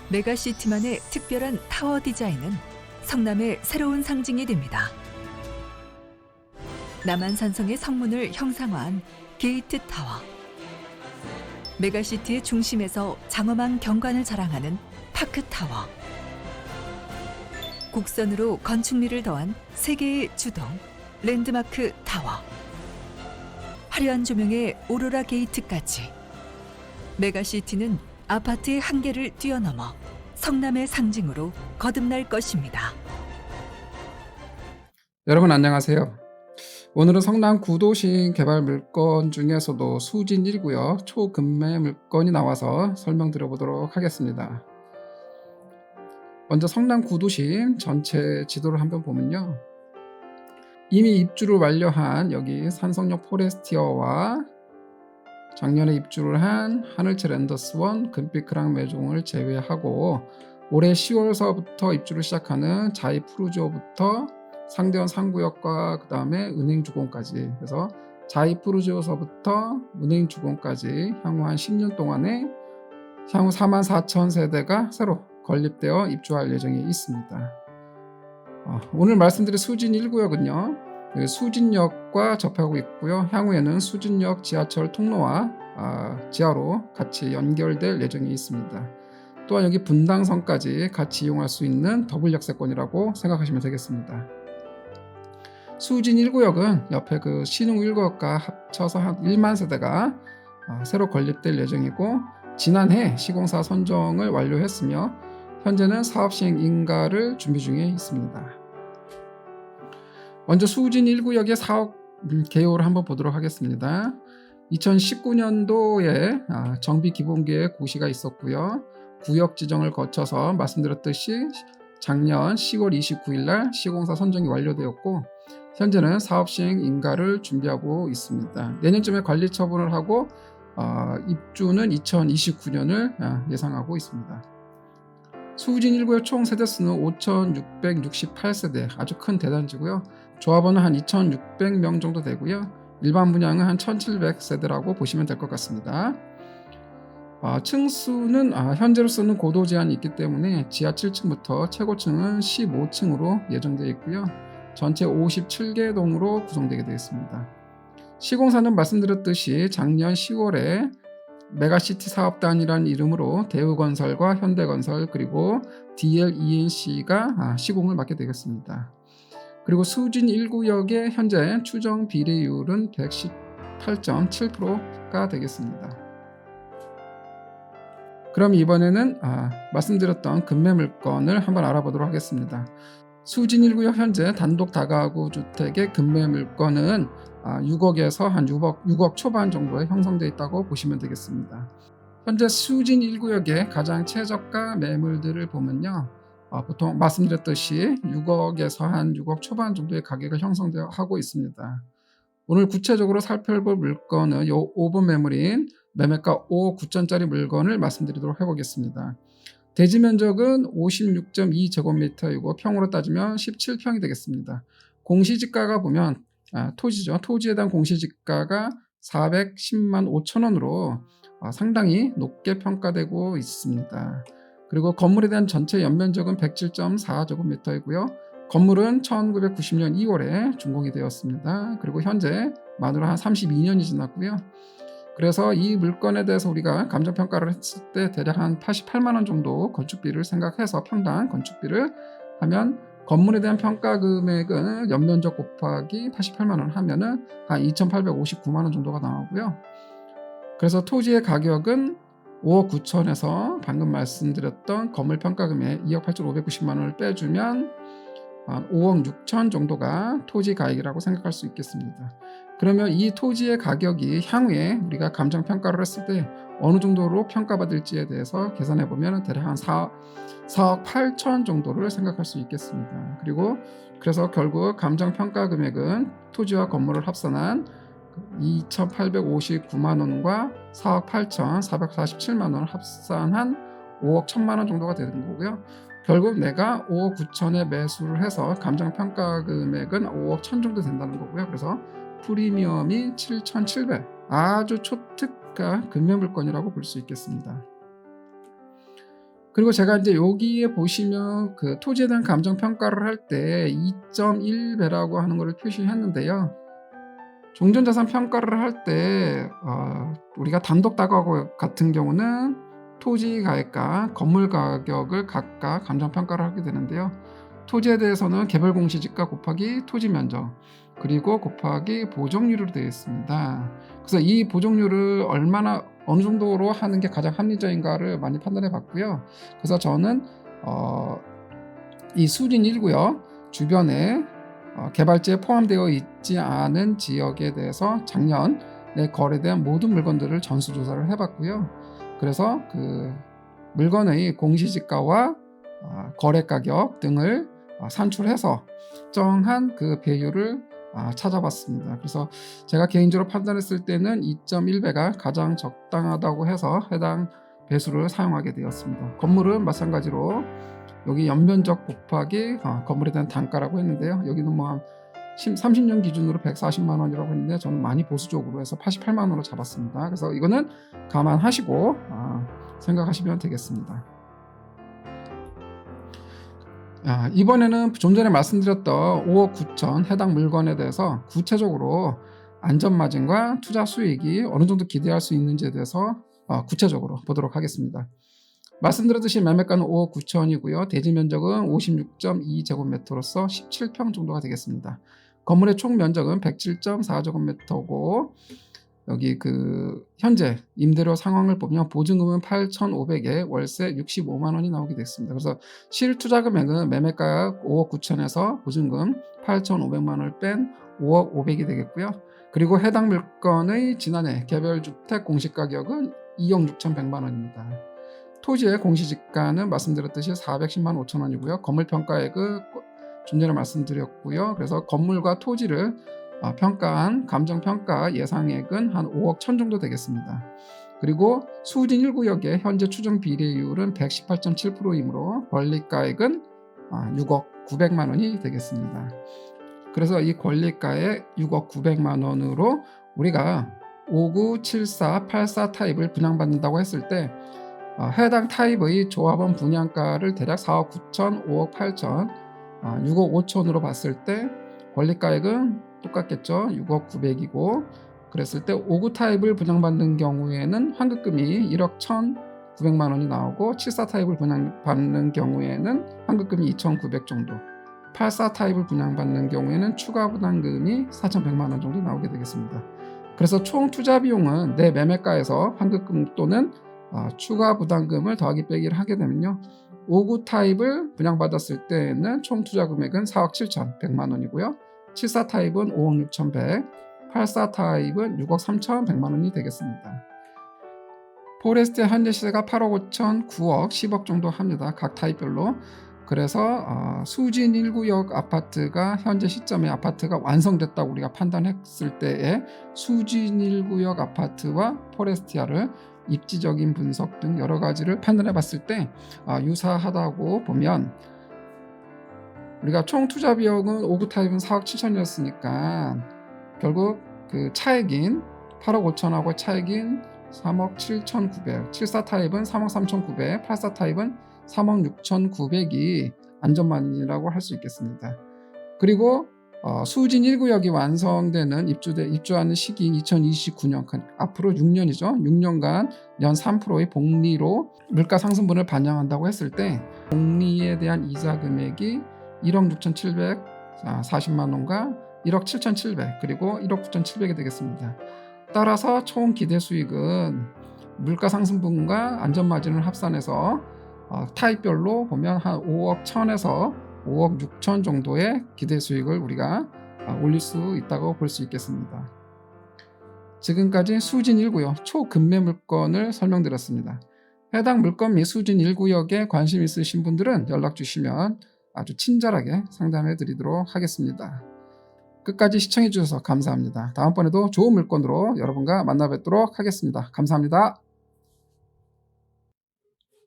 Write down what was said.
메가시티만의 특별한 타워 디자인은 성남의 새로운 상징이 됩니다. 남한산성의 성문을 형상화한 게이트 타워. 메가시티의 중심에서 장엄한 경관을 자랑하는 파크 타워. 곡선으로 건축미를 더한 세계의 주동 랜드마크 타워. 화려한 조명의 오로라 게이트까지. 메가시티는 아파트의 한계를 뛰어넘어 성남의 상징으로 거듭날 것입니다. 여러분 안녕하세요. 오늘은 성남 구도심 개발 물건 중에서도 수진 1구역 초급매 물건이 나와서 설명드려 보도록 하겠습니다. 먼저 성남 구도심 전체 지도를 한번 보면요. 이미 입주를 완료한 여기 산성역 포레스티어와 작년에 입주를 한 하늘채 랜더스원 금빛크랑 매종을 제외하고 올해 10월서부터 입주를 시작하는 자이 푸르지오부터 상대원 3구역과 그 다음에 은행주공까지, 그래서 자이 푸르지오서부터 은행주공까지 향후 한 10년 동안에 향후 44,000세대가 새로 건립되어 입주할 예정에 있습니다. 오늘 말씀드릴 수진 1구역은요 수진역과 접하고 있고요. 향후에는 수진역 지하철 통로와 지하로 같이 연결될 예정에 있습니다. 또한 여기 분당선까지 같이 이용할 수 있는 더블 역세권이라고 생각하시면 되겠습니다. 수진 1구역은 옆에 그 신흥 1구역과 합쳐서 한 1만 세대가 새로 건립될 예정이고, 지난해 시공사 선정을 완료했으며 현재는 사업 시행 인가를 준비 중에 있습니다. 먼저 수진 1구역의 사업 개요를 한번 보도록 하겠습니다. 2019년도에 정비 기본계획 고시가 있었고요. 구역 지정을 거쳐서 말씀드렸듯이 작년 10월 29일 날 시공사 선정이 완료되었고, 현재는 사업 시행 인가를 준비하고 있습니다. 내년쯤에 관리 처분을 하고 입주는 2029년을 예상하고 있습니다. 수진 1구역 총 세대수는 5,668세대, 아주 큰 대단지고요. 조합원은 한 2,600명 정도 되고요. 일반 분양은 한 1,700세대라고 보시면 될 것 같습니다. 층수는 현재로서는 고도 제한이 있기 때문에 지하 7층부터 최고층은 15층으로 예정되어 있고요. 전체 57개 동으로 구성되게 되어 있습니다. 시공사는 말씀드렸듯이 작년 10월에 메가시티 사업단이라는 이름으로 대우건설과 현대건설 그리고 DLENC가 시공을 맡게 되겠습니다. 그리고 수진 1구역의 현재 추정 비례율은 118.7%가 되겠습니다. 그럼 이번에는 말씀드렸던 급매 물건을 한번 알아보도록 하겠습니다. 수진 1구역 현재 단독 다가구 주택의 급매 물건은 6억에서 한 6억 초반 정도에 형성되어 있다고 보시면 되겠습니다. 현재 수진 1구역의 가장 최저가 매물들을 보면요, 보통 말씀드렸듯이 6억에서 한 6억 초반 정도의 가격을 형성되어 하고 있습니다. 오늘 구체적으로 살펴볼 물건은 이 5번 매물인 매매가 5억 9천짜리 물건을 말씀드리도록 해보겠습니다. 대지 면적은 56.2제곱미터이고 평으로 따지면 17평이 되겠습니다. 공시지가가 보면 토지죠. 토지에 대한 공시지가가 410만 5천 원으로 상당히 높게 평가되고 있습니다. 그리고 건물에 대한 전체 연면적은 107.4제곱미터이고요. 건물은 1990년 2월에 준공이 되었습니다. 그리고 현재 만으로 한 32년이 지났고요. 그래서 이 물건에 대해서 우리가 감정평가를 했을 때 대략 한 88만 원 정도 건축비를 생각해서 평당 건축비를 하면 건물에 대한 평가 금액은 연면적 곱하기 88만 원 하면은 한 2,859만 원 정도가 나오고요. 그래서 토지의 가격은 5억 9천에서 방금 말씀드렸던 건물 평가 금액 2억 8,590만 원을 빼주면 5억 6천 정도가 토지 가액이라고 생각할 수 있겠습니다. 그러면 이 토지의 가격이 향후에 우리가 감정평가를 했을 때 어느 정도로 평가받을지에 대해서 계산해 보면 대략 한 4억 8천 정도를 생각할 수 있겠습니다. 그래서 결국 감정평가 금액은 토지와 건물을 합산한 2,859만 원과 4억 8천 447만 원을 합산한 5억 1천만 원 정도가 되는 거고요. 결국 내가 5억 9천에 매수를 해서 감정평가 금액은 5억 1천 정도 된다는 거고요. 그래서 프리미엄이 7,700, 아주 초특가 급매 물건이라고 볼 수 있겠습니다. 그리고 제가 이제 여기에 보시면 그 토지에 대한 감정 평가를 할 때 2.1배라고 하는 것을 표시했는데요. 종전자산 평가를 할 때 우리가 단독 다가구 같은 경우는 토지 가액과 건물 가격을 각각 감정 평가를 하게 되는데요. 토지에 대해서는 개별 공시지가 곱하기 토지 면적 그리고 곱하기 보정률로 되어 있습니다. 그래서 이 보정률을 어느 정도로 하는 게 가장 합리적인가를 많이 판단해 봤고요. 그래서 저는 이 수진 1구역 주변에 개발지에 포함되어 있지 않은 지역에 대해서 작년에 거래된 모든 물건들을 전수조사를 해봤고요. 그래서 그 물건의 공시지가와 거래 가격 등을 산출해서 정한 그 배율을 찾아봤습니다. 그래서 제가 개인적으로 판단했을 때는 2.1배가 가장 적당하다고 해서 해당 배수를 사용하게 되었습니다. 건물은 마찬가지로 여기 연면적 곱하기 건물에 대한 단가라고 했는데요. 여기는 뭐 한 30년 기준으로 140만 원이라고 했는데 저는 많이 보수적으로 해서 88만 원으로 잡았습니다. 그래서 이거는 감안하시고 생각하시면 되겠습니다. 이번에는 좀 전에 말씀드렸던 5억 9천 해당 물건에 대해서 구체적으로 안전마진과 투자 수익이 어느 정도 기대할 수 있는지에 대해서 구체적으로 보도록 하겠습니다. 말씀드렸듯이 매매가는 5억 9천이고요. 대지 면적은 56.2제곱미터로서 17평 정도가 되겠습니다. 건물의 총 면적은 107.4제곱미터고 여기 그 현재 임대료 상황을 보면 보증금은 8,500에 월세 65만 원이 나오게 됐습니다. 그래서 실투자 금액은 매매가 5억 9천에서 보증금 8,500만 원을 뺀 5억 500이 되겠고요. 그리고 해당 물건의 지난해 개별주택 공시가격은 2억 6,100만 원입니다. 토지의 공시지가는 말씀드렸듯이 410만 5천 원이고요. 건물평가액은 좀 전에 말씀드렸고요. 그래서 건물과 토지를 평가한 감정평가 예상액은 한 5억 1천 정도 되겠습니다. 그리고 수진 1구역의 현재 추정 비례율은 118.7%이므로 권리가액은 6억 900만 원이 되겠습니다. 그래서 이 권리가액 6억 900만 원으로 우리가 59, 74, 84 타입을 분양받는다고 했을 때 해당 타입의 조합원 분양가를 대략 4억 9천, 5억 8천, 6억 5천으로 봤을 때 권리가액은 똑같겠죠. 6억 900이고 그랬을 때 59 타입을 분양받는 경우에는 환급금이 1억 1,900만 원이 나오고 74 타입을 분양받는 경우에는 환급금이 2,900 정도 84 타입을 분양받는 경우에는 추가 부담금이 4,100만 원 정도 나오게 되겠습니다. 그래서 총 투자 비용은 내 매매가에서 환급금 또는 추가 부담금을 더하기 빼기를 하게 되면요. 59 타입을 분양받았을 때는 총 투자 금액은 4억 7,100만 원이고요. 74 타입은 5억 6,100, 84 타입은 6억 3,100만 원이 되겠습니다. 포레스트의 현재 시세가 8억 5천, 9억, 10억 정도 합니다. 각 타입별로. 그래서 수진 1구역 아파트가 현재 시점에 아파트가 완성됐다고 우리가 판단했을 때에 수진 1구역 아파트와 포레스티아를 입지적인 분석 등 여러 가지를 판단해 봤을 때 유사하다고 보면 우리가 총 투자 비용은 59 타입은 4억 7천이었으니까 결국 그 차액인 8억 5천하고 차액인 3억 7,900, 74 타입은 3억 3,900, 84 타입은 3억 6,900이 안전마진이라고 할 수 있겠습니다. 그리고 수진 1구역이 완성되는 입주하는 시기 2029년 앞으로 6년이죠. 6년간 연 3%의 복리로 물가 상승분을 반영한다고 했을 때 복리에 대한 이자 금액이 1억 6,740만 원과 1억 7,700 그리고 1억 9,700이 되겠습니다. 따라서 총 기대 수익은 물가 상승분과 안전마진을 합산해서 타입별로 보면 한 5억 1천에서 5억 6천 정도의 기대 수익을 우리가 올릴 수 있다고 볼 수 있겠습니다. 지금까지 수진 1구역 초급매 물건을 설명드렸습니다. 해당 물건 및 수진 1구역에 관심 있으신 분들은 연락 주시면 아주 친절하게 상담해 드리도록 하겠습니다. 끝까지 시청해 주셔서 감사합니다. 다음번에도 좋은 물건으로 여러분과 만나 뵙도록 하겠습니다. 감사합니다.